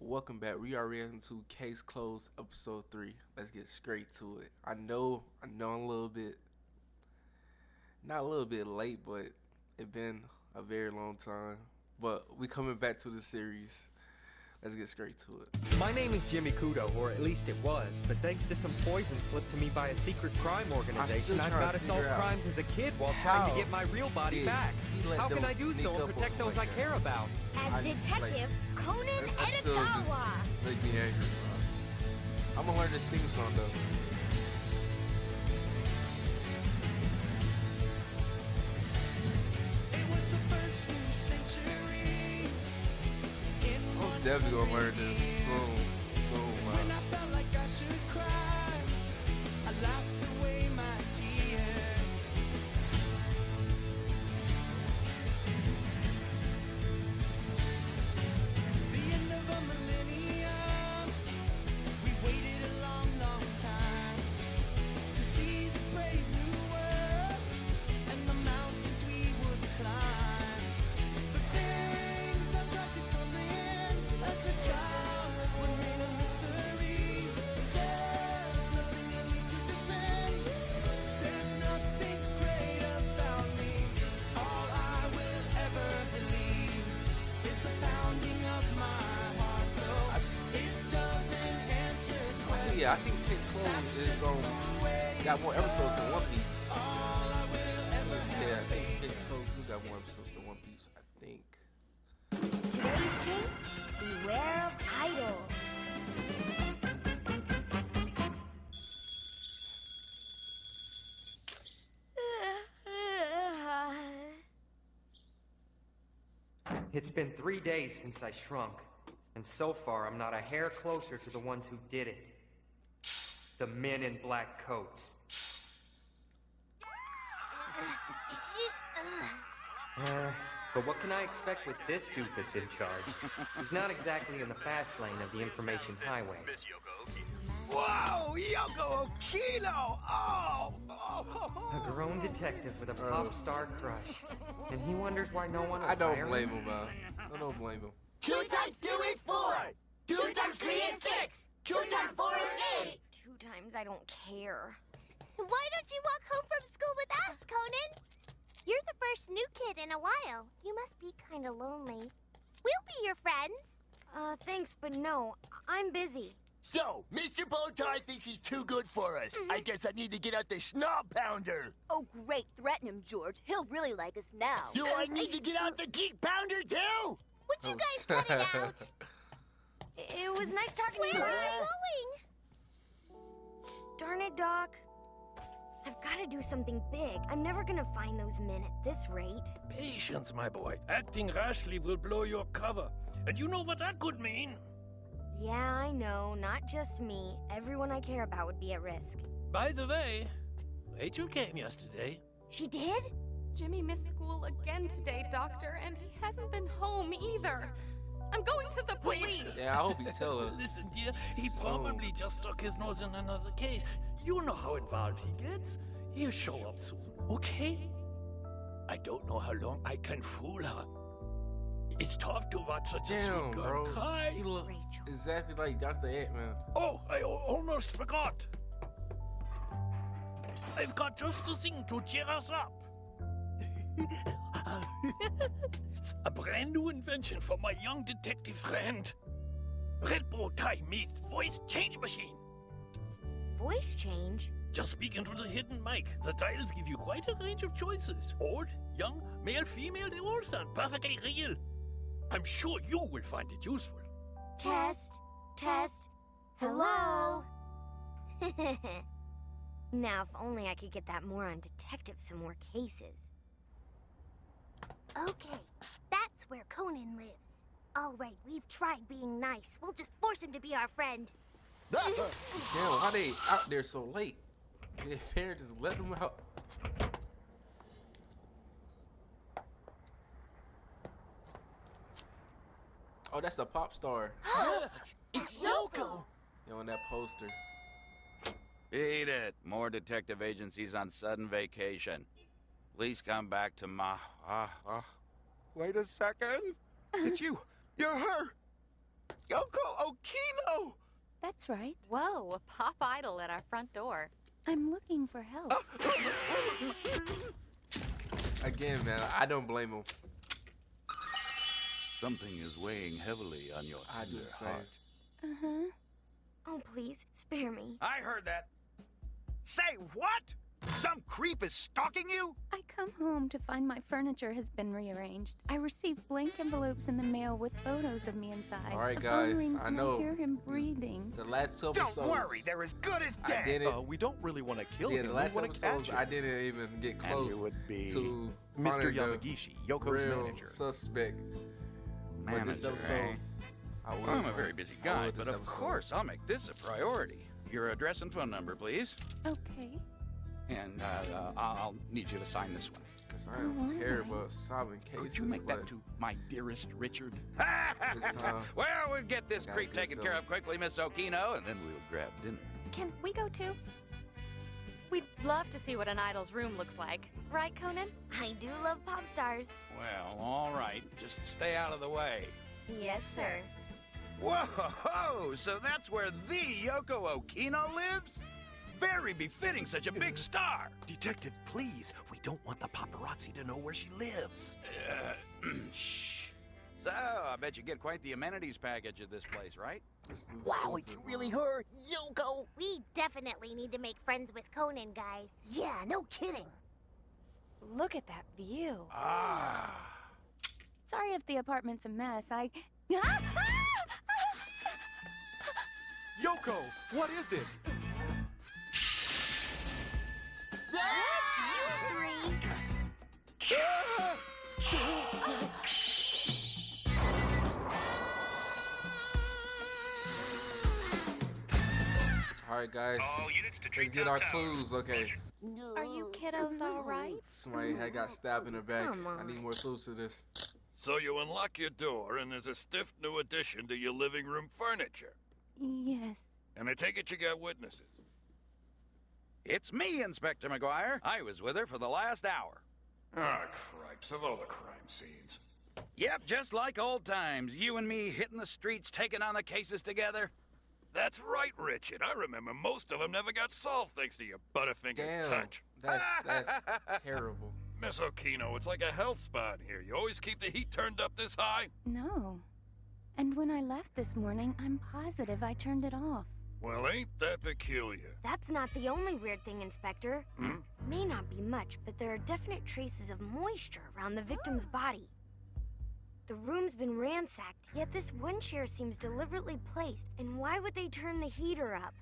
Welcome back. We are reacting to Case Closed episode 3. Let's get straight to it. I know I'm a little bit, not a little bit late, but it's been a very long time. But we coming back to the series. Let's get straight to it. My name is Jimmy Kudo, or at least it was, but thanks to some poison slipped to me by a secret crime organization, I've got to solve crimes as a kid while trying to get my real body back. How can I do so and protect those I care about? As Detective Conan Edakawa. Make me angry. I'm gonna learn this theme song though. I was definitely gonna learn this so much. When I felt like I should cry, I laughed away my tears. The end of a millennium, we waited a long, long time to see the brave new world and the mountains we would climb. But things are tried to come in as a child would remain a mystery. There's nothing in me to defend. There's nothing great about me. All I will ever believe is the pounding of my heart, though it doesn't answer questions. Yeah, I think Case Closed is got more episodes than One Piece. Yeah, I think Case Closed do got more episodes than One Piece. I think. Today's case, beware of idols. It's been 3 days since I shrunk, and so far I'm not a hair closer to the ones who did it. The men in black coats. But what can I expect with this doofus in charge? He's not exactly in the fast lane of the information highway. Whoa, Yoko Okino! Oh! A grown detective with a pop star crush. And he wonders why no one will I don't hire blame him? him, man. I don't blame him. 2 times 2 is 4. 2 times 3 is 6. 2 times 4 is 8. 2 times I don't care. Why don't you walk home from school with us, Conan? You're the first new kid in a while. You must be kind of lonely. We'll be your friends. Thanks, but no, I'm busy. So, Mr. Bowtie thinks he's too good for us. I guess I need to get out the snob pounder. Oh, great. Threaten him, George. He'll really like us now. Do I need to get out the geek pounder too? Would you guys cut it out? It was nice talking to you. Where are you going? Darn it, Doc. I've got to do something big. I'm never gonna find those men at this rate. Patience, my boy. Acting rashly will blow your cover. And you know what that could mean? Yeah, I know. Not just me. Everyone I care about would be at risk. By the way, Rachel came yesterday. She did? Jimmy missed school again today, Doctor, and he hasn't been home either. I'm going to the police. Yeah, I hope you tell her. Listen, dear, he So- probably just stuck his nose in another case. You know how involved he gets. He'll show up soon, okay? I don't know how long I can fool her. It's tough to watch such a Damn, sweet girl bro. cry. He look Rachel. exactly like Dr. Ant-Man. Oh, I almost forgot. I've got just the thing to cheer us up. A brand new invention for my young detective friend. Red bow tie meets voice change machine. Voice change? Just speak into the hidden mic. The dials give you quite a range of choices. Old, young, male, female, they all sound perfectly real. I'm sure you will find it useful. Test. Hello? Now, if only I could get that moron detective some more cases. Okay, that's where Conan lives. All right, we've tried being nice. We'll just force him to be our friend. Damn, why they out there so late? Their parents just let them out. Oh, that's the pop star. It's Yoko! Yeah, on that poster. Beat it. More detective agencies on sudden vacation. Please come back to my... Wait a second. It's you! You're her! Yoko Okino! That's right. Whoa, a pop idol at our front door. I'm looking for help. Again, man, I don't blame him. Something is weighing heavily on your I do the same. heart. Uh-huh. Oh, please, spare me. I heard that. Say what? Some creep is stalking you? I come home to find my furniture has been rearranged. I received blank envelopes in the mail with photos of me inside. All right, The phone guys, rings I and know. I hear him breathing. The last two episodes. Don't worry, they're as good as I dead. didn't. We don't really want to kill Yeah, him. the last we want to episodes, catch him. I didn't even get close you would be to Mr. finding the Yamagishi, Yoko's real manager. suspect. But this Manager, episode, eh? I will. I'm a very busy I guy, will but this of episode. course I'll make this a priority. Your address and phone number, please. Okay. And I'll need you to sign this one. Because I am Oh, terrible at solving cases. Could you make but that to my dearest Richard? this time, Well, we'll get this Got a creep good taken care feeling. of quickly, Miss Okino, and then we'll grab dinner. Can we go too? We'd love to see what an idol's room looks like. Right, Conan? I do love pop stars. Well, all right. Just stay out of the way. Yes, sir. Whoa! So that's where the Yoko Okino lives? Very befitting such a big star. Detective, please. We don't want the paparazzi to know where she lives. Shh. So, I bet you get quite the amenities package at this place, right? this is Wow, stupid, it's man. really her, Yoko. We definitely need to make friends with Conan, guys. Yeah, no kidding. Look at that view. Ah. Sorry if the apartment's a mess. Yoko, what is it? You three. All right, guys. Let's get our clues. Okay. Are you kiddos all right? Somebody had got stabbed in the back. Come I need more clues to this. So you unlock your door, and there's a stiff new addition to your living room furniture. Yes. And I take it you got witnesses. It's me, Inspector McGuire. I was with her for the last hour. Ah, cripes, of all the crime scenes. Yep, just like old times. You and me hitting the streets, taking on the cases together. That's right, Richard. I remember most of them never got solved thanks to your Butterfinger Damn. touch. That's terrible. Miss Okino, it's like a health spa in here. You always keep the heat turned up this high? No. And when I left this morning, I'm positive I turned it off. Well, ain't that peculiar? That's not the only weird thing, Inspector. Hmm? May not be much, but there are definite traces of moisture around the victim's body. The room's been ransacked, yet this one chair seems deliberately placed. And why would they turn the heater up?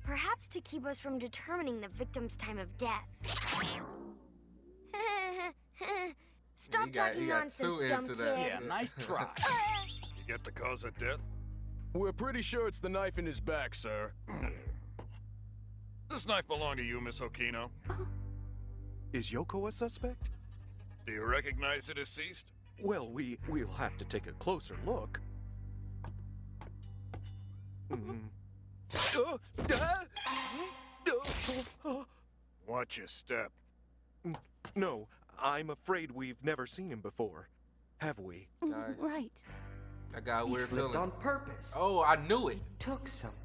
Perhaps to keep us from determining the victim's time of death. Stop You got talking too nonsense, dumb into kid. that. Yeah, nice try. You get the cause of death? We're pretty sure it's the knife in his back, sir. This knife belonged to you, Miss Okino. Is Yoko a suspect? Do you recognize the deceased? Well, we'll have to take a closer look. Watch your step. No, I'm afraid we've never seen him before. Have we? Guys. Right. I got a He weird slipped feeling. on purpose. Oh, I knew it. Took something.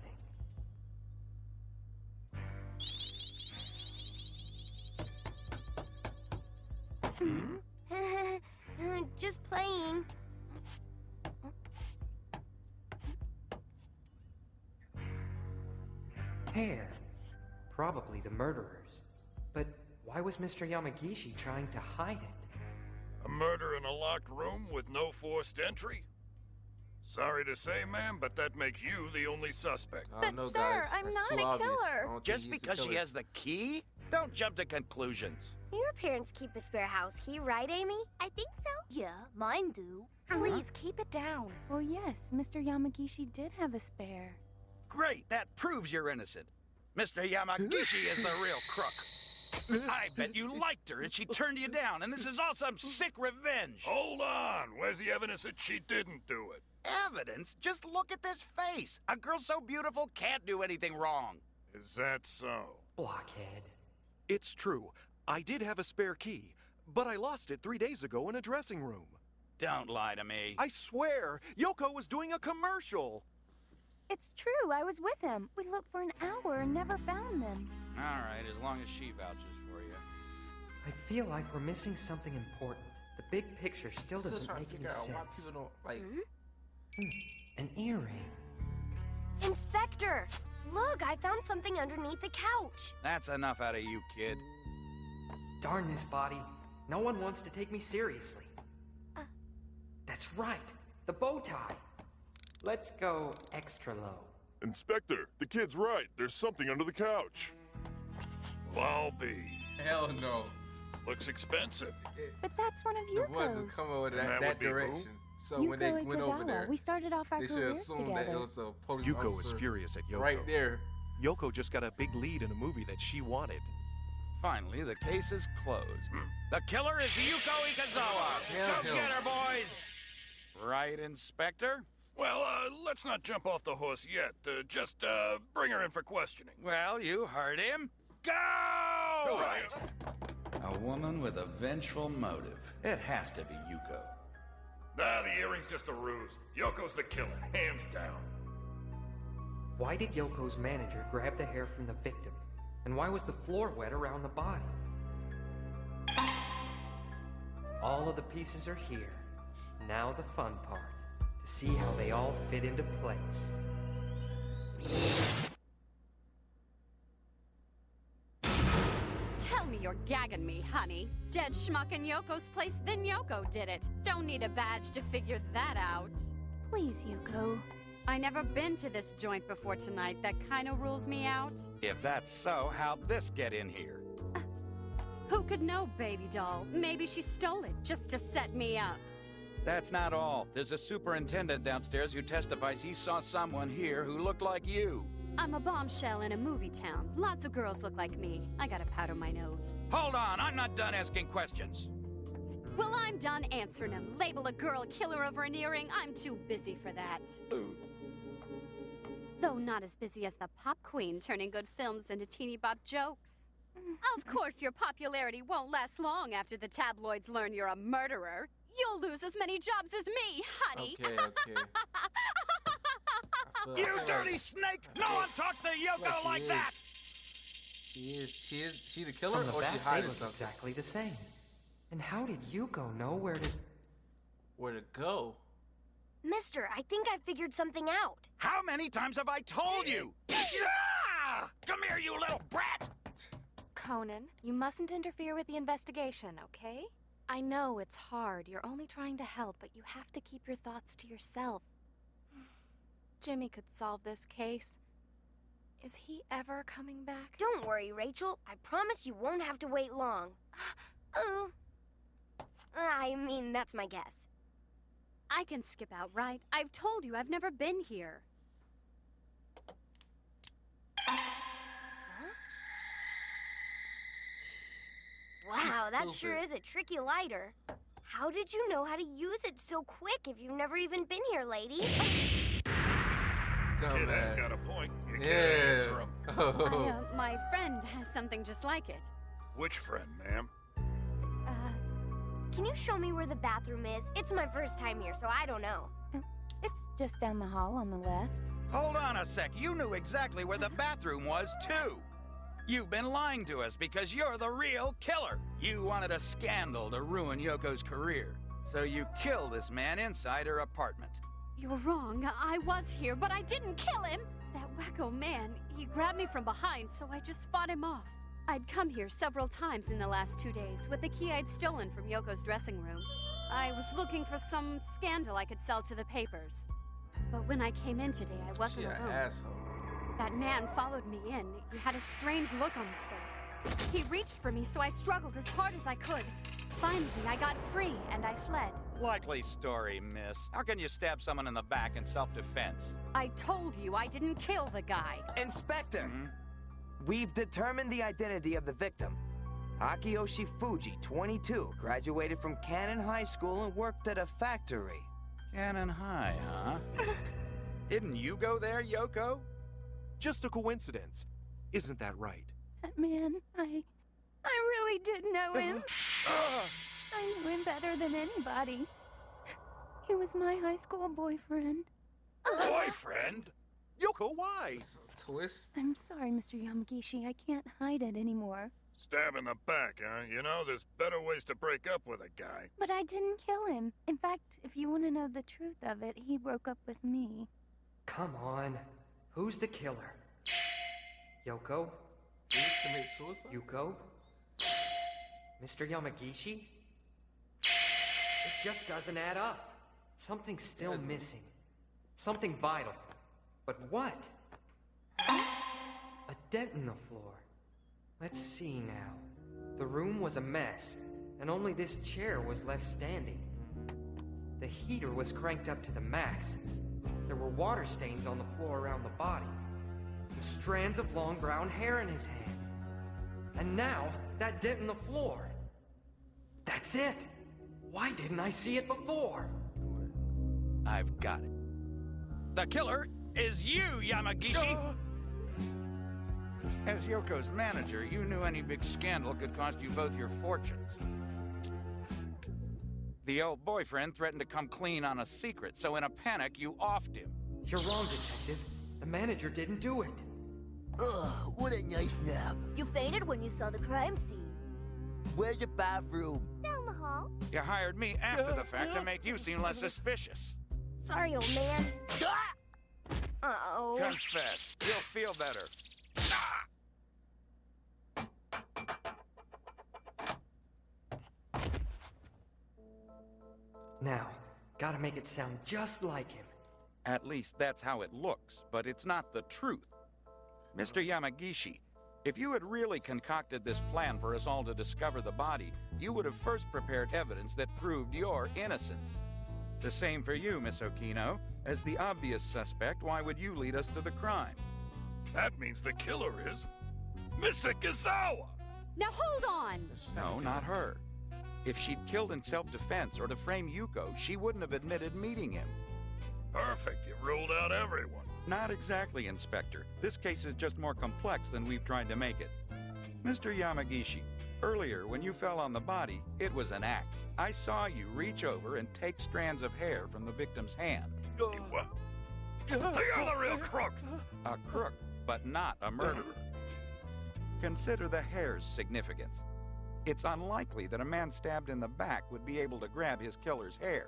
Just playing. Hair. Probably the murderer's. But why was Mr. Yamagishi trying to hide it? A murder in a locked room with no forced entry? Sorry to say, ma'am, but that makes you the only suspect. I don't know, guys. That's too obvious. I don't think Just he's the because she killer. has the key? Don't jump to conclusions. Your parents keep a spare house key, right, Amy? I think so. Yeah, mine do. Please keep it down. Well, yes, Mr. Yamagishi did have a spare. Great, that proves you're innocent. Mr. Yamagishi is the real crook. I bet you liked her and she turned you down, and this is all some sick revenge. Hold on. Where's the evidence that she didn't do it? Evidence? Just look at this face. A girl so beautiful can't do anything wrong. Is that so? Blockhead. It's true. I did have a spare key, but I lost it 3 days ago in a dressing room. Don't lie to me. I swear, Yoko was doing a commercial. It's true, I was with him. We looked for an hour and never found them. All right, as long as she vouches for you. I feel like we're missing something important. The big picture still doesn't make any sense. Why people don't like. An earring. Inspector! Look, I found something underneath the couch. That's enough out of you, kid. Darn this body. No one wants to take me seriously. That's right. The bow tie. Let's go extra low. Inspector, the kid's right. There's something under the couch. Wowbee. Hell no. Looks expensive. But that's one of The boys Yuko's. would come over that direction. So Yuko when they went over Ikazawa. there, We started off our they should careers assume together. that it was a police Yuko officer is furious at Yoko. right there. Yoko just got a big lead in a movie that she wanted. Finally, the case is closed. The killer is Yuko Ikazawa. Go get her, boys! Right, Inspector? Well, let's not jump off the horse yet. Just bring her in for questioning. Well, you heard him. Go! Right. A woman with a vengeful motive. It has to be Yuko. Nah, the earring's just a ruse. Yoko's the killer, hands down. Why did Yoko's manager grab the hair from the victim? And why was the floor wet around the body? All of the pieces are here. Now the fun part. To see how they all fit into place. Tell me you're gagging me, honey. Dead schmuck in Yoko's place, then Yoko did it. Don't need a badge to figure that out. Please, Yuko. I never been to this joint before tonight. That kinda rules me out. If that's so, how'd this get in here? Who could know, baby doll? Maybe she stole it just to set me up. That's not all. There's a superintendent downstairs who testifies he saw someone here who looked like you. I'm a bombshell in a movie town. Lots of girls look like me. I got a powder my nose. Hold on, I'm not done asking questions. Well, I'm done answering them. Label a girl a killer over an earring, I'm too busy for that. Though not as busy as the pop queen turning good films into teeny bop jokes. Of course, your popularity won't last long after the tabloids learn you're a murderer. You'll lose as many jobs as me, honey. Okay. You dirty snake! No one talks to Yoko like that! She the killer, From the or back, she they hiding look something? exactly the same. And how did Yuko know where to... Where to go? Mister, I think I figured something out. How many times have I told you? Yeah! Come here, you little brat! Conan, you mustn't interfere with the investigation, okay? I know it's hard. You're only trying to help, but you have to keep your thoughts to yourself. Jimmy could solve this case. Is he ever coming back? Don't worry, Rachel. I promise you won't have to wait long. I mean, that's my guess. I can skip out, right? I've told you I've never been here. Wow, that Stupid. sure is a tricky lighter. How did you know how to use it so quick if you've never even been here, lady? Kid has got a point. You can't Yeah. answer him. My friend has something just like it. Which friend, ma'am? Can you show me where the bathroom is? It's my first time here, so I don't know. It's just down the hall on the left. Hold on a sec. You knew exactly where the bathroom was, too. You've been lying to us because you're the real killer. You wanted a scandal to ruin Yoko's career. So you killed this man inside her apartment. You're wrong. I was here, but I didn't kill him. That wacko man, he grabbed me from behind, so I just fought him off. I'd come here several times in the last 2 days with the key I'd stolen from Yoko's dressing room. I was looking for some scandal I could sell to the papers. But when I came in today, I wasn't She an alone. asshole. That man followed me in. He had a strange look on his face. He reached for me, so I struggled as hard as I could. Finally, I got free, and I fled. Likely story, miss. How can you stab someone in the back in self-defense? I told you I didn't kill the guy. Inspector! We've determined the identity of the victim. Akiyoshi Fuji, 22, graduated from Conan High School and worked at a factory. Cannon High, huh? Didn't you go there, Yoko? Just a coincidence. Isn't that right? That man, I really did know him. I knew him better than anybody. He was my high school boyfriend. Boyfriend? Yoko, why? Twist. I'm sorry, Mr. Yamagishi. I can't hide it anymore. Stab in the back, huh? You know, there's better ways to break up with a guy. But I didn't kill him. In fact, if you want to know the truth of it, he broke up with me. Come on. Who's the killer? Yoko? Did he commit suicide? Yuko? Mr. Yamagishi? It just doesn't add up. Something's still missing. Something vital. But what? A dent in the floor. Let's see now. The room was a mess, and only this chair was left standing. The heater was cranked up to the max. There were water stains on the floor around the body, and strands of long brown hair in his hand. And now, that dent in the floor. That's it! Why didn't I see it before? I've got it. The killer is you, Yamagishi! As Yoko's manager, you knew any big scandal could cost you both your fortunes. The old boyfriend threatened to come clean on a secret, so in a panic, you offed him. You're wrong, Detective. The manager didn't do it. Ugh, what a nice nap. You fainted when you saw the crime scene. Where's the bathroom? Down the hall. You hired me after the fact to make you seem less suspicious. Sorry, old man. Uh-oh. Confess. You'll feel better. Now, gotta make it sound just like him. At least that's how it looks, but it's not the truth. Mr. Yamagishi, if you had really concocted this plan for us all to discover the body, you would have first prepared evidence that proved your innocence. The same for you, Miss Okino. As the obvious suspect, why would you lead us to the crime? That means the killer is Miss Ikazawa. Now hold on! No, not her. If she'd killed in self-defense or to frame Yuko, she wouldn't have admitted meeting him. Perfect. You ruled out everyone. Not exactly, Inspector. This case is just more complex than we've tried to make it. Mr. Yamagishi, earlier when you fell on the body, it was an act. I saw you reach over and take strands of hair from the victim's hand. What? So you're the real crook. A crook, but not a murderer. Consider the hair's significance. It's unlikely that a man stabbed in the back would be able to grab his killer's hair.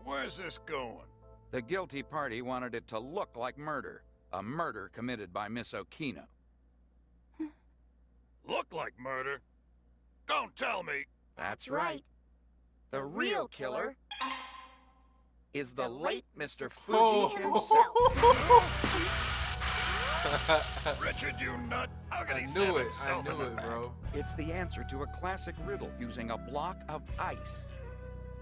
Where's this going? The guilty party wanted it to look like murder. A murder committed by Miss Okino. Look like murder? Don't tell me. That's right. The real killer is the late Mr. Fuji himself. Richard, you nut. How can he I stab knew it, himself in the back? bro. It's the answer to a classic riddle using a block of ice.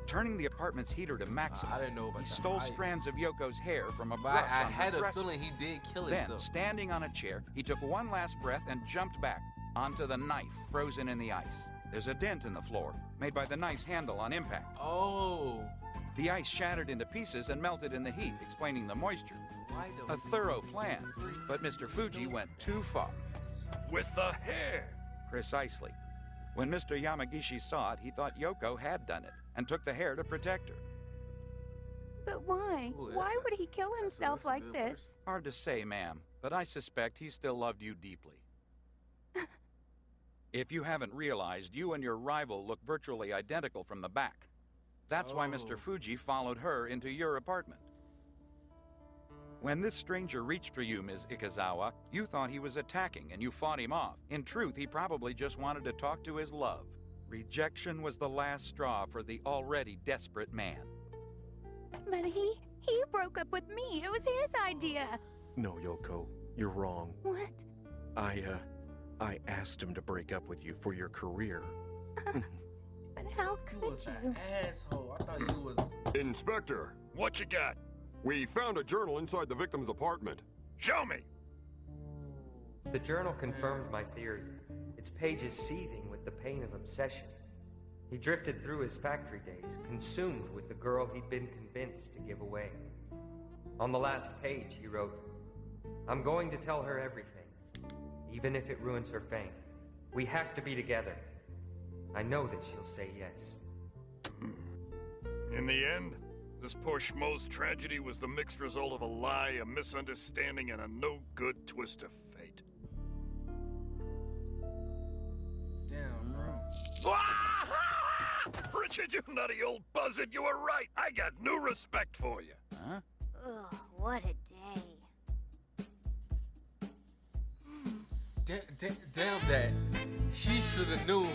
Turning the apartment's heater to maximum, I didn't know about he the stole ice. strands of Yoko's hair from a But brush I on had her a dresser. feeling he did kill Then, himself. standing on a chair, he took one last breath and jumped back onto the knife frozen in the ice. There's a dent in the floor, made by the knife's handle on impact. Oh. The ice shattered into pieces and melted in the heat, explaining the moisture. Why the A thorough plan, but Mr. Fuji went too far. With the hair. Precisely. When Mr. Yamagishi saw it, he thought Yoko had done it and took the hair to protect her. But why? Ooh, Why that's would he kill himself that's a like good this? Hard to say, ma'am, but I suspect he still loved you deeply. If you haven't realized, you and your rival look virtually identical from the back. That's why Mr. Oh. Fuji followed her into your apartment. When this stranger reached for you, Ms. Ikazawa, you thought he was attacking and you fought him off. In truth, he probably just wanted to talk to his love. Rejection was the last straw for the already desperate man. But he broke up with me. It was his idea. No, Yoko, you're wrong. What? I asked him to break up with you for your career. But how You could was you? an asshole. I thought you was. Inspector, What you got? we found a journal inside the victim's apartment. Show me. The journal confirmed my theory. Its pages seething with the pain of obsession. He drifted through his factory days, consumed with the girl he'd been convinced to give away. On the last page, he wrote, "I'm going to tell her everything, even if it ruins her fame. We have to be together. I know that she'll say yes." In the end, This poor schmo's tragedy was the mixed result of a lie, a misunderstanding, and a no-good twist of fate. Damn, bro. Richard, you nutty old buzzard, you were right. I got new respect for you. Huh? Ugh, what a day. Damn that. She should have knew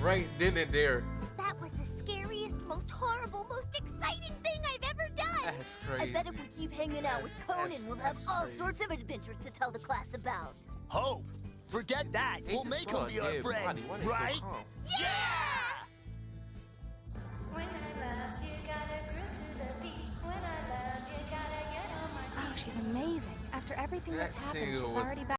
right then and there. That was the scariest, most horrible, most exciting thing I've ever done! That's crazy. I bet if we keep hanging out with Conan, we'll have all sorts of adventures to tell the class about. Hope! Forget that! They We'll just make saw him a be our dead friend, body. Why they so right? calm? Yeah! Oh, she's amazing. After everything That that's happened, she's single was already back.